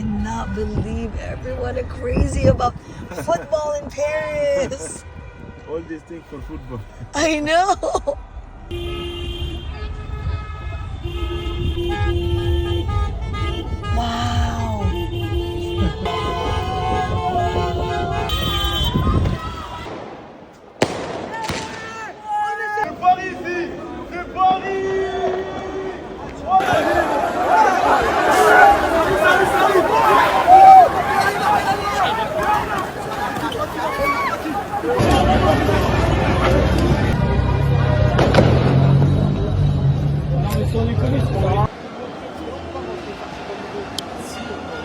cannot believe everyone are crazy about football in Paris. All these things for football. I know. Wow. C'est Paris ici. C'est Paris.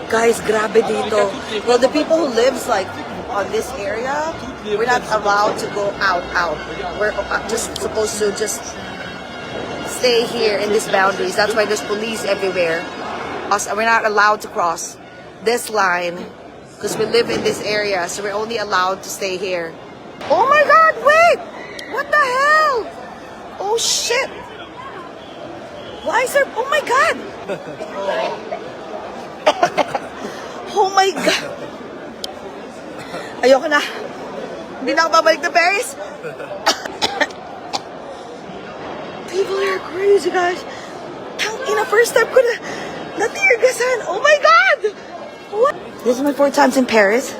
Guys, grabe dito. Well, the people who lives like on this area, we're not allowed to go out. We're just supposed to just stay here in these boundaries. That's why there's police everywhere. Us, we're not allowed to cross this line because we live in this area, so we're only allowed to stay here. Oh my God! Wait! What the hell? Oh shit! Why is there? Oh my God! Oh my God! Ayoko na. Hindi na ako babalik na Paris. People are crazy, guys. Tangina, first time ko na natirgasan. Oh my God! What? This is my 4th time in Paris.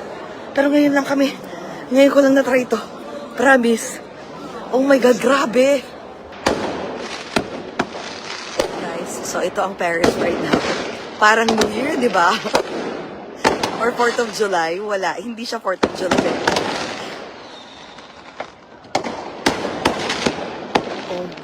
Pero ngayon lang kami. Ngayon ko lang na-try ito. Promise. Oh my God, grabe. Guys, so ito ang Paris right now. Parang New Year, di ba? Or 4th of July. Wala. Hindi siya 4th of July.